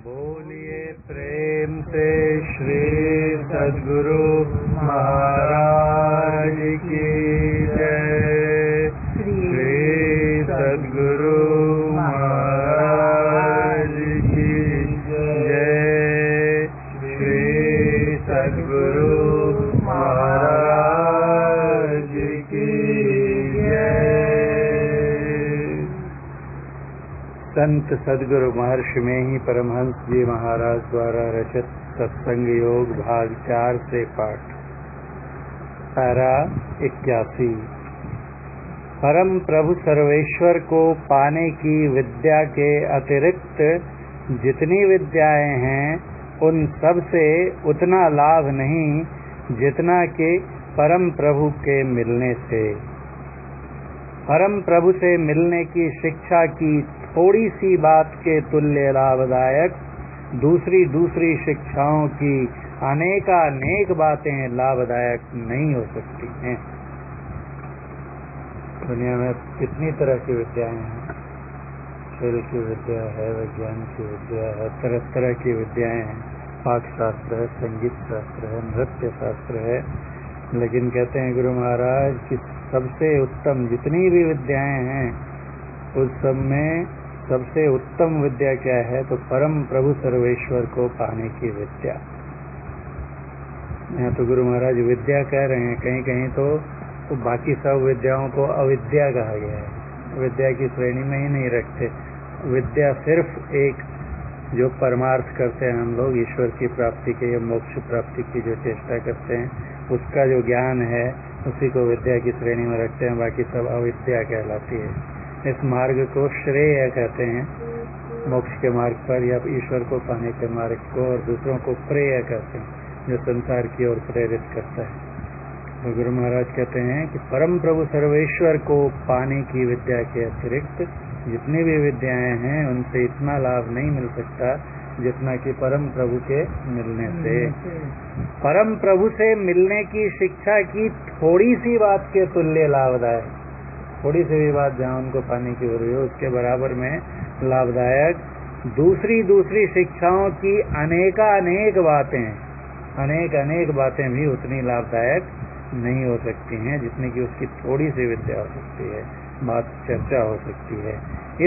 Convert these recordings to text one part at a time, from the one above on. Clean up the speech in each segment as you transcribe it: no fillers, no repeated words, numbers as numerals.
बोलिए प्रेम से श्री सद्गुरु महाराज की जय। श्री सद्गुरु महाराज की जय। श्री सद्गुरु महाराज की जय। संत सद्गुरु महर्षि में ही परमहंस जी महाराज द्वारा रचित सत्संग योग भाग 4 से पाठ। पैरा 81। परम प्रभु सर्वेश्वर को पाने की विद्या के अतिरिक्त जितनी विद्याएं हैं उन सब से उतना लाभ नहीं जितना कि परम प्रभु के मिलने से। परम प्रभु से मिलने की शिक्षा की थोड़ी सी बात के तुल्य लाभदायक दूसरी शिक्षाओं की अनेक बातें लाभदायक नहीं हो सकती हैं। दुनिया में कितनी तरह की विद्याएं हैं। खेल की विद्या है, विज्ञान की विद्या है, तरह तरह की विद्याएं हैं। पाक शास्त्र है, संगीत शास्त्र है, नृत्य शास्त्र है। लेकिन कहते हैं गुरु महाराज कि सबसे उत्तम जितनी भी विद्याएं हैं उस सब में सबसे उत्तम विद्या क्या है तो परम प्रभु सर्वेश्वर को पाने की विद्या। यहाँ तो गुरु महाराज विद्या कह रहे हैं, कहीं कहीं तो बाकी सब विद्याओं को अविद्या कहा गया है। विद्या की श्रेणी में ही नहीं रखते। विद्या सिर्फ एक जो परमार्थ करते हैं हम लोग, ईश्वर की प्राप्ति के या मोक्ष प्राप्ति की जो चेष्टा करते हैं, उसका जो ज्ञान है उसी को विद्या की श्रेणी में रखते हैं। बाकी सब अविद्या कहलाती है। इस मार्ग को श्रेय कहते हैं, मोक्ष के मार्ग पर या ईश्वर को पाने के मार्ग को, और दूसरों को प्रेय कहते हैं जो संसार की ओर प्रेरित करता है। तो गुरु महाराज कहते हैं कि परम प्रभु सर्वेश्वर को पाने की विद्या के अतिरिक्त जितनी भी विद्याएं हैं उनसे इतना लाभ नहीं मिल सकता जितना कि परम प्रभु के मिलने से। परम प्रभु से मिलने की शिक्षा की थोड़ी सी बात के तुल्य लाभदायक, थोड़ी सी भी बात जहाँ उनको पाने की हो रही हो उसके बराबर में लाभदायक दूसरी शिक्षाओं की अनेक बातें भी उतनी लाभदायक नहीं हो सकती हैं जितनी कि उसकी थोड़ी सी विद्या हो सकती है, बात चर्चा हो सकती है।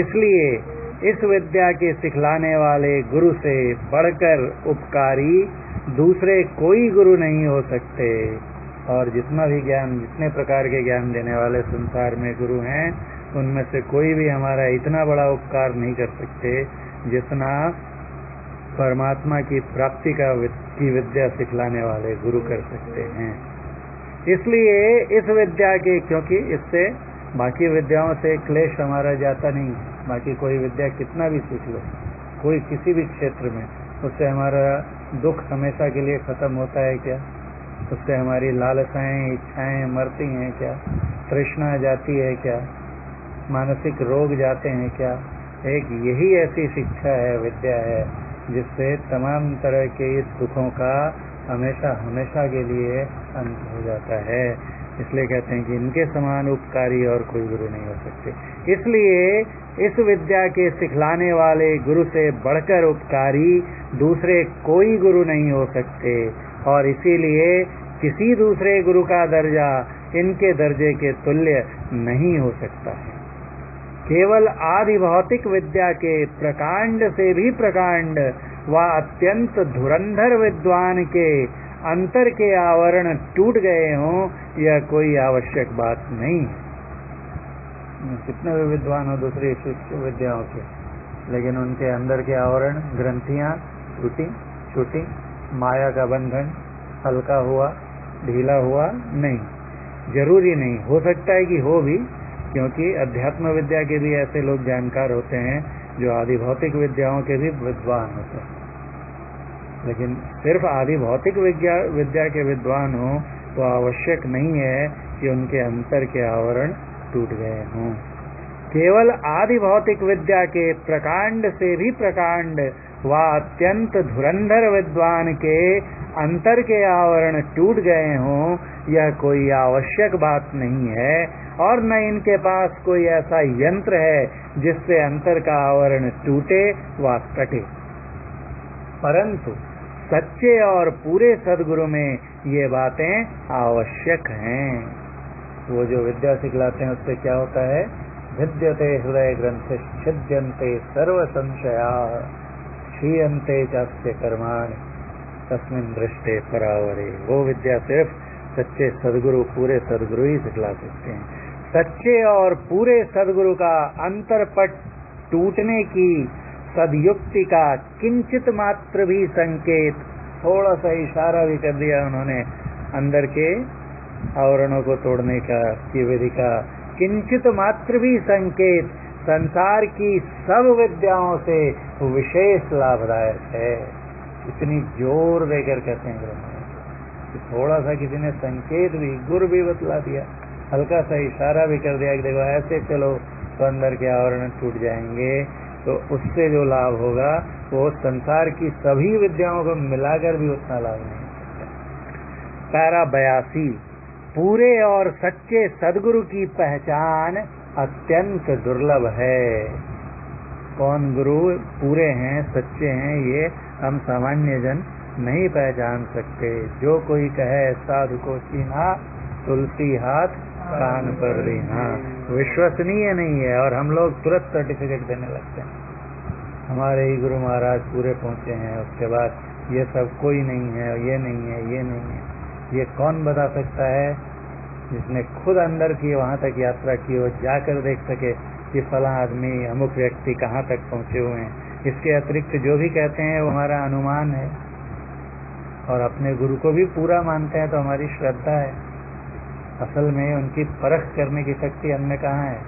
इसलिए इस विद्या के सिखलाने वाले गुरु से बढ़कर उपकारी दूसरे कोई गुरु नहीं हो सकते। और जितना भी ज्ञान, जितने प्रकार के ज्ञान देने वाले संसार में गुरु हैं उनमें से कोई भी हमारा इतना बड़ा उपकार नहीं कर सकते जितना परमात्मा की प्राप्ति की विद्या सिखलाने वाले गुरु कर सकते हैं। इसलिए इस विद्या के, क्योंकि इससे बाकी विद्याओं से क्लेश हमारा जाता नहीं है। बाकी कोई विद्या कितना भी सीख लो, कोई किसी भी क्षेत्र में, उससे हमारा दुख हमेशा के लिए खत्म होता है क्या? उससे हमारी लालसाएं, इच्छाएं मरती हैं क्या? तृष्णा जाती है क्या? मानसिक रोग जाते हैं क्या? एक यही ऐसी शिक्षा है, विद्या है, जिससे तमाम तरह के इस दुखों का हमेशा के लिए अंत हो जाता है। इसलिए कहते हैं कि इनके समान उपकारी और कोई गुरु नहीं हो सकते। इसलिए इस विद्या के सिखलाने वाले गुरु से बढ़कर उपकारी दूसरे कोई गुरु नहीं हो सकते, और इसीलिए किसी दूसरे गुरु का दर्जा इनके दर्जे के तुल्य नहीं हो सकता है। केवल आदि भौतिक विद्या के प्रकांड से भी प्रकांड व अत्यंत धुरंधर विद्वान के अंतर के आवरण टूट गए हों यह कोई आवश्यक बात नहीं। कितने भी विद्वान हो दूसरी विद्याओं के, लेकिन उनके अंदर के आवरण, ग्रंथियां छूटी, माया का बंधन हल्का हुआ, ढीला हुआ नहीं। जरूरी नहीं, हो सकता है कि हो भी, क्योंकि अध्यात्म विद्या के भी ऐसे लोग जानकार होते हैं जो आदि भौतिक विद्याओं के भी विद्वान होते हैं। लेकिन सिर्फ आदि भौतिक विद्या के विद्वान हो तो आवश्यक नहीं है कि उनके अंतर के आवरण टूट गए हों। केवल आदि भौतिक विद्या के प्रकांड से भी प्रकांड व अत्यंत धुरंधर विद्वान के अंतर के आवरण टूट गए हों यह कोई आवश्यक बात नहीं है, और न इनके पास कोई ऐसा यंत्र है जिससे अंतर का आवरण टूटे व कटे। परंतु सच्चे और पूरे सदगुरु में ये बातें आवश्यक हैं। वो जो विद्या सिखलाते हैं उससे क्या होता है? भिद्यते हृदय ग्रंथ छिद्यन्ते सर्व संशया क्षीयन्ते चास्य कर्माणि तस्मिन् दृष्टे परावरे। वो विद्या सिर्फ सच्चे सदगुरु, पूरे सदगुरु ही सिखला सकते हैं। सच्चे और पूरे सदगुरु का अंतरपट टूटने की सदयुक्ति का किंचित मात्र भी संकेत, थोड़ा सा इशारा भी कर दिया उन्होंने अंदर के आवरणों को तोड़ने का, की विधि का किंचित मात्र भी संकेत संसार की सब विद्याओं से विशेष लाभदायक है। इतनी जोर देकर कहते हैं ब्रह्मा, थोड़ा सा किसी ने संकेत भी, गुर भी बतला दिया, हल्का सा इशारा भी कर दिया कि देखो ऐसे चलो तो अंदर के आवरण टूट जाएंगे, तो उससे जो लाभ होगा वो संसार की सभी विद्याओं को मिलाकर भी उतना लाभ नहीं होगा। पैरा 82, पूरे और सच्चे सदगुरु की पहचान अत्यंत दुर्लभ है। कौन गुरु पूरे हैं, सच्चे हैं, ये हम सामान्य जन नहीं पहचान सकते। जो कोई कहे साधु को चीन्हा, तुलसी हाथ कान पर रीना, विश्वसनीय नहीं है। और हम लोग तुरंत सर्टिफिकेट देने लगते हैं, हमारे ही गुरु महाराज पूरे पहुंचे हैं, उसके बाद ये सब कोई नहीं है, ये नहीं है, ये नहीं है। ये कौन बता सकता है? जिसने खुद अंदर की वहां तक यात्रा की हो, जाकर देख सके कि फला आदमी, अमुक व्यक्ति कहाँ तक पहुंचे हुए हैं। इसके अतिरिक्त जो भी कहते हैं वो हमारा अनुमान है, और अपने गुरु को भी पूरा मानते हैं तो हमारी श्रद्धा है। असल में उनकी परख करने की शक्ति हमें कहाँ है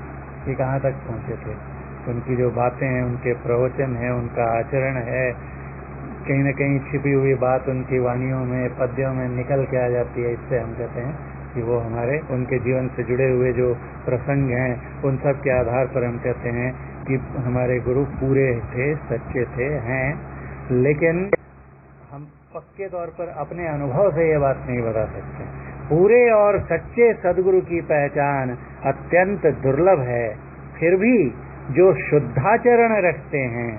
कि कहाँ तक पहुंचे थे। उनकी जो बातें हैं, उनके प्रवचन है, उनका आचरण है, कहीं न कहीं छिपी हुई बात उनकी वाणियों में, पद्यों में निकल के आ जाती है। इससे हम कहते हैं कि वो हमारे, उनके जीवन से जुड़े हुए जो प्रसंग हैं उन सब के आधार पर हम कहते हैं कि हमारे गुरु पूरे थे, सच्चे थे, हैं। लेकिन हम पक्के तौर पर अपने अनुभव से ये बात नहीं बता सकते। पूरे और सच्चे सदगुरु की पहचान अत्यंत दुर्लभ है। फिर भी जो शुद्धाचरण रखते हैं,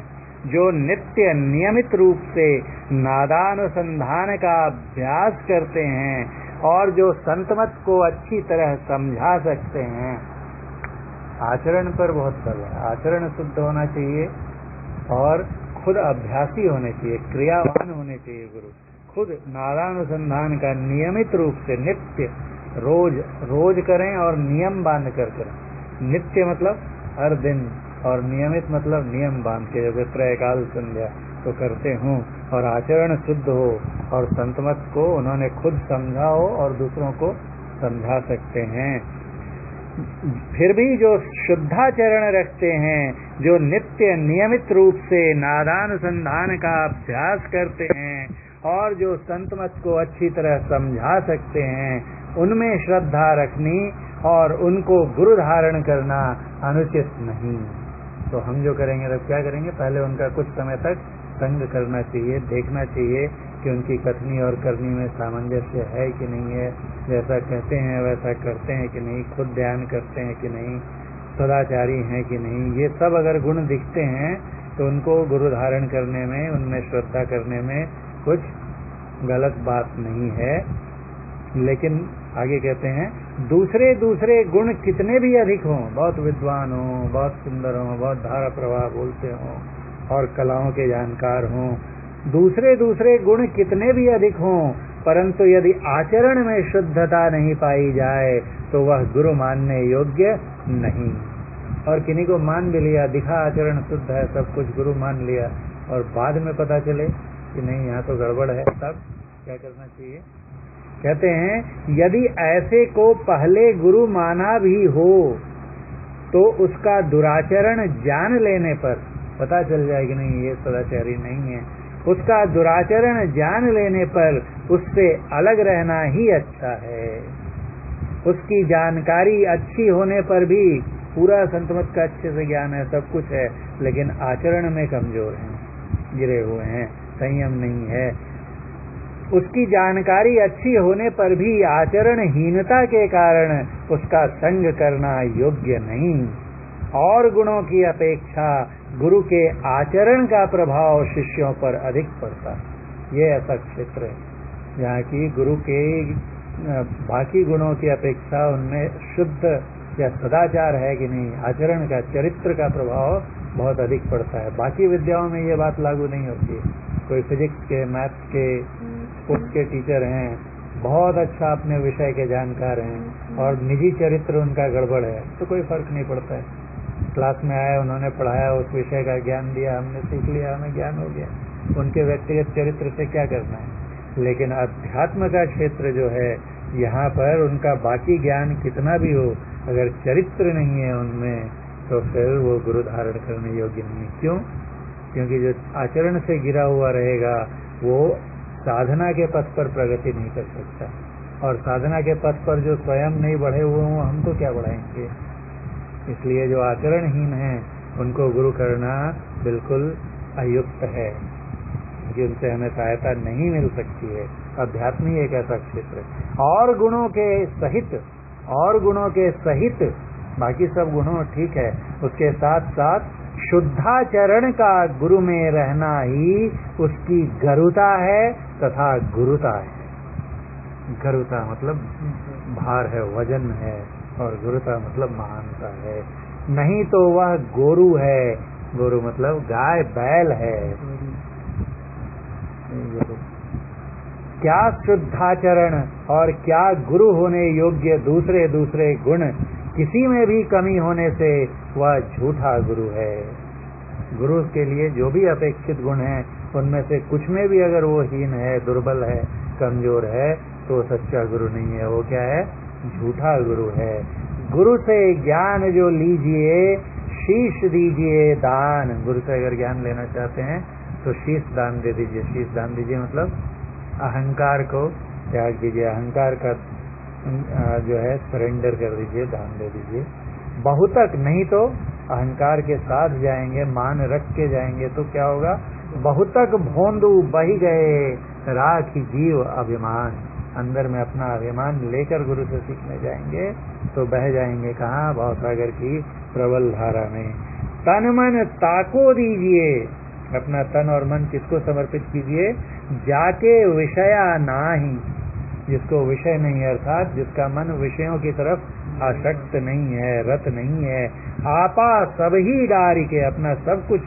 जो नित्य नियमित रूप से नादानुसंधान का अभ्यास करते हैं और जो संतमत को अच्छी तरह समझा सकते हैं, आचरण पर बहुत बल है। आचरण शुद्ध होना चाहिए और खुद अभ्यासी होने चाहिए, क्रियावान होने चाहिए। गुरु खुद नादानुसंधान का नियमित रूप से, नित्य, रोज करें और नियम बांध कर करें। नित्य मतलब हर दिन, और नियमित मतलब नियम बांध के, जैसे त्रयकाल संध्या तो करते हूँ, और आचरण शुद्ध हो और संतमत को उन्होंने खुद समझा हो और दूसरों को समझा सकते हैं। फिर भी जो शुद्धाचरण रखते हैं, जो नित्य नियमित रूप से नादानुसंधान का अभ्यास करते हैं और जो संतमत को अच्छी तरह समझा सकते हैं, उनमें श्रद्धा रखनी और उनको गुरु धारण करना अनुचित नहीं। तो हम जो करेंगे तब क्या करेंगे? पहले उनका कुछ समय तक संग करना चाहिए, देखना चाहिए कि उनकी कथनी और करनी में सामंजस्य है कि नहीं है, जैसा कहते हैं वैसा करते हैं कि नहीं, खुद ध्यान करते हैं कि नहीं, सदाचारी हैं कि नहीं। ये सब अगर गुण दिखते हैं तो उनको गुरु धारण करने में, उनमें श्रद्धा करने में कुछ गलत बात नहीं है। लेकिन आगे कहते हैं, दूसरे गुण कितने भी अधिक हों, बहुत विद्वान हों, बहुत सुंदर हों, बहुत धारा प्रवाह बोलते हों और कलाओं के जानकार हों, दूसरे गुण कितने भी अधिक हों, परंतु यदि आचरण में शुद्धता नहीं पाई जाए तो वह गुरु मानने योग्य नहीं। और किन्हीं को मान भी लिया, दिखा आचरण शुद्ध है, सब कुछ गुरु मान लिया, और बाद में पता चले कि नहीं यहाँ तो गड़बड़ है, तब क्या करना चाहिए? कहते हैं, यदि ऐसे को पहले गुरु माना भी हो तो उसका दुराचरण जान लेने पर पता चल जाए कि नहीं ये सदाचारी नहीं है, उसका दुराचरण जान लेने पर उससे अलग रहना ही अच्छा है। उसकी जानकारी अच्छी होने पर भी, पूरा संतमत का अच्छे से ज्ञान है, सब कुछ है, लेकिन आचरण में कमजोर हैं, गिरे हुए हैं, संयम नहीं है, उसकी जानकारी अच्छी होने पर भी आचरणहीनता के कारण उसका संग करना योग्य नहीं। और गुणों की अपेक्षा गुरु के आचरण का प्रभाव शिष्यों पर अधिक पड़ता है। ये ऐसा क्षेत्र है जहाँ की गुरु के बाकी गुणों की अपेक्षा उनमें शुद्ध या सदाचार है कि नहीं, आचरण का, चरित्र का प्रभाव बहुत अधिक पड़ता है। बाकी विद्याओं में ये बात लागू नहीं होती। कोई फिजिक्स के, मैथ्स के, स्पोर्ट्स के टीचर हैं, बहुत अच्छा अपने विषय के जानकार हैं और निजी चरित्र उनका गड़बड़ है तो कोई फर्क नहीं पड़ता है। क्लास में आए, उन्होंने पढ़ाया, उस विषय का ज्ञान दिया, हमने सीख लिया, हमें ज्ञान हो गया, उनके व्यक्तिगत चरित्र से क्या करना है। लेकिन अध्यात्म का क्षेत्र जो है, यहाँ पर उनका बाकी ज्ञान कितना भी हो, अगर चरित्र नहीं है उनमें तो फिर वो गुरु धारण करने योग्य नहीं। क्यों? क्योंकि जो आचरण से गिरा हुआ रहेगा वो साधना के पथ पर प्रगति नहीं कर सकता, और साधना के पथ पर जो स्वयं नहीं बढ़े हुए हों हम तो क्या बढ़ाएंगे। इसलिए जो आचरणहीन है उनको गुरु करना बिल्कुल अयुक्त है, क्योंकि उनसे हमें सहायता नहीं मिल सकती है। अध्यात्म ही एक ऐसा क्षेत्र है। और गुणों के सहित बाकी सब गुणों ठीक है, उसके साथ साथ शुद्धाचरण का गुरु में रहना ही उसकी गरुता है तथा गुरुता है। गरुता मतलब भार है, वजन है, और गुरुता मतलब महानता है। नहीं तो वह गोरु है। गोरु मतलब गाय बैल है। क्या शुद्धाचरण और क्या गुरु होने योग्य दूसरे दूसरे गुण, किसी में भी कमी होने से वह झूठा गुरु है। गुरु के लिए जो भी अपेक्षित गुण है उनमें से कुछ में भी अगर वो हीन है, दुर्बल है, कमजोर है तो सच्चा गुरु नहीं है। वो क्या है? झूठा गुरु है। गुरु से ज्ञान जो लीजिए, शीश दीजिए दान। गुरु से अगर ज्ञान लेना चाहते हैं तो शीश दान दे दीजिए। शीश दान दीजिए मतलब अहंकार को त्याग दीजिए, अहंकार का जो है सरेंडर कर दीजिए, दान दे दीजिए। बहुतक नहीं तो अहंकार के साथ जाएंगे, मान रख के जाएंगे तो क्या होगा? बहुतक भोंदू बही गए, राखी जीव अभिमान। अंदर में अपना अभिमान लेकर गुरु से सीखने जाएंगे तो बह जाएंगे कहाँ? भवसागर की प्रबल धारा में। तन मन ताको दीजिए। अपना तन और मन किसको समर्पित कीजिए? जाके विषया नाही, जिसको विषय नहीं है, अर्थात जिसका मन विषयों की तरफ आसक्त नहीं है, रत नहीं है। आपा सब ही डारी के, अपना सब कुछ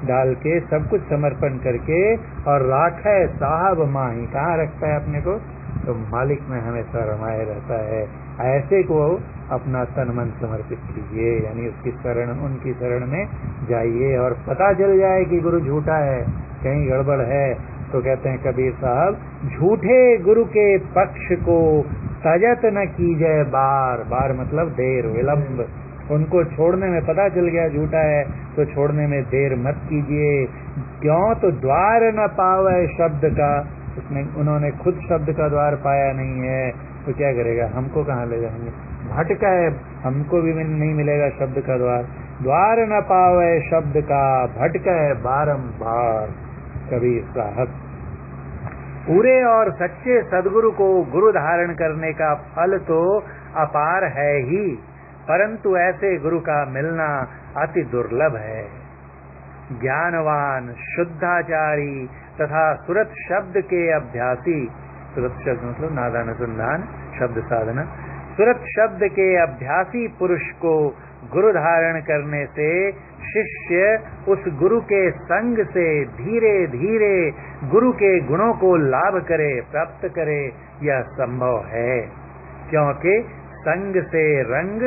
डाल के, सब कुछ समर्पण करके, और राखे साहब माही। कहाँ रखता है अपने को? तो मालिक में हमेशा रमाए रहता है। ऐसे को अपना तन मन समर्पित कीजिए, यानी उसकी शरण, उनकी शरण में जाइए। और पता चल जाए कि गुरु झूठा है, कहीं गड़बड़ है, तो कहते हैं कबीर साहब, झूठे गुरु के पक्ष को तजत न कीजिए बार बार, मतलब देर, विलंब। उनको छोड़ने में पता चल गया झूठा है तो छोड़ने में देर मत कीजिए। क्यों? तो द्वार न पावे शब्द का, उसमें उन्होंने खुद शब्द का द्वार पाया नहीं है तो क्या करेगा? हमको कहाँ ले जाएंगे? भटका है, हमको भी नहीं मिलेगा शब्द का द्वार। द्वार न पावे शब्द का, भटका है बारंबार। कबीर साहब, पूरे और सच्चे सदगुरु को गुरु धारण करने का फल तो अपार है ही, परंतु ऐसे गुरु का मिलना अति दुर्लभ है। ज्ञानवान, शुद्धाचारी तथा सुरत शब्द के अभ्यासी, सुरत शब्द मतलब नादानुसंधान, शब्द साधना, सुरत शब्द के अभ्यासी पुरुष को गुरु धारण करने से शिष्य उस गुरु के संग से धीरे धीरे गुरु के गुणों को लाभ करे, प्राप्त करे, यह संभव है। क्योंकि संग से रंग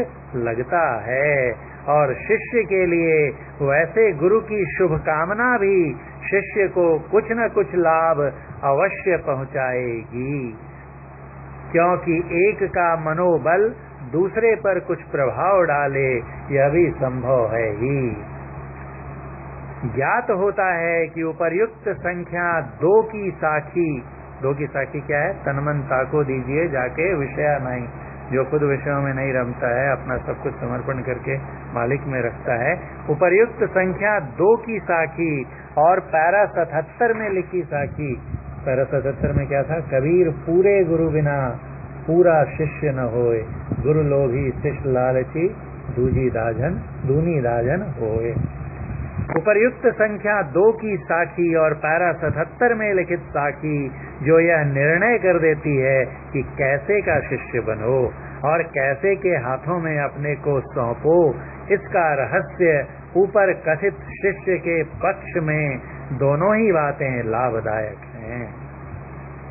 लगता है, और शिष्य के लिए वैसे गुरु की शुभकामना भी शिष्य को कुछ न कुछ लाभ अवश्य पहुंचाएगी। क्योंकि एक का मनोबल दूसरे पर कुछ प्रभाव डाले, यह भी संभव है ही। ज्ञात होता है कि उपर्युक्त संख्या दो की साखी क्या है? तनमन ताको दीजिए जाके विषया नहीं। जो खुद विषयों में नहीं रमता है, अपना सब कुछ समर्पण करके मालिक में रखता है। उपर्युक्त संख्या दो की साखी, और पैरा 77 में लिखी साखी। पैरा 77 में क्या था? कबीर पूरे गुरु बिना पूरा शिष्य न होए, गुरु लोभी शिष्य लालची, दूनी दाजन होए। उपर्युक्त संख्या 2 की साखी और पैरा 77 में लिखित साखी जो यह निर्णय कर देती है कि कैसे का शिष्य बनो और कैसे के हाथों में अपने को सौंपो, इसका रहस्य ऊपर कथित शिष्य के पक्ष में दोनों ही बातें लाभदायक हैं।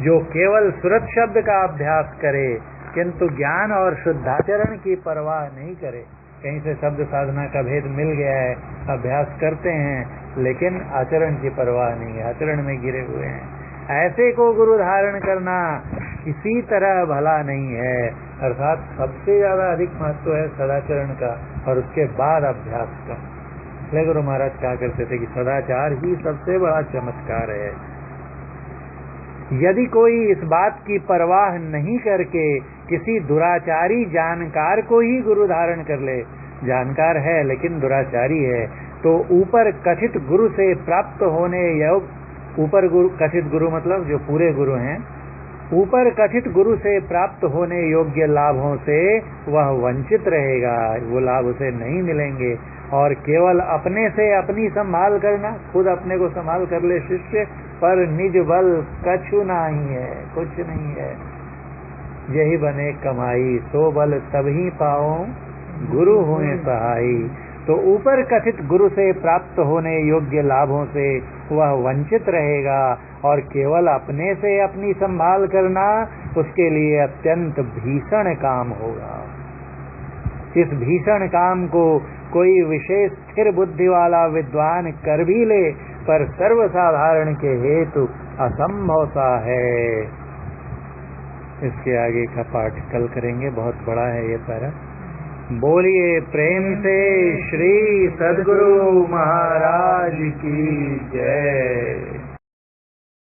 जो केवल सुरत शब्द का अभ्यास करे किंतु ज्ञान और शुद्धाचरण की परवाह नहीं करे, कहीं से शब्द साधना का भेद मिल गया है, अभ्यास करते हैं लेकिन आचरण की परवाह नहीं है, आचरण में गिरे हुए हैं, ऐसे को गुरु धारण करना किसी तरह भला नहीं है। अर्थात सबसे ज्यादा अधिक महत्व है सदाचरण का और उसके बाद अभ्यास का। इसलिए गुरु महाराज कहा करते थे कि सदाचार ही सबसे बड़ा चमत्कार है। यदि कोई इस बात की परवाह नहीं करके किसी दुराचारी जानकार को ही गुरु धारण कर ले, जानकार है लेकिन दुराचारी है, तो ऊपर कथित गुरु से प्राप्त होने योग्य, ऊपर गुरु कथित गुरु मतलब जो पूरे गुरु हैं, ऊपर कथित गुरु से प्राप्त होने योग्य लाभों से वह वंचित रहेगा, वो लाभ उसे नहीं मिलेंगे। और केवल अपने से अपनी संभाल करना, खुद अपने को संभाल कर ले शिष्य, पर निज बल कछु नहीं है, कुछ नहीं है। यही बने कमाई सो बल तभी पाओ गुरु होए सहाई। तो ऊपर कथित गुरु से प्राप्त होने योग्य लाभों से वह वंचित रहेगा और केवल अपने से अपनी संभाल करना उसके लिए अत्यंत भीषण काम होगा। इस भीषण काम को कोई विशेष स्थिर बुद्धि वाला विद्वान कर भी ले, पर सर्वसाधारण के हेतु असंभव सा है। इसके आगे का पाठ कल करेंगे, बहुत बड़ा है ये पैरा। बोलिए प्रेम से श्री सद्गुरु महाराज की जय।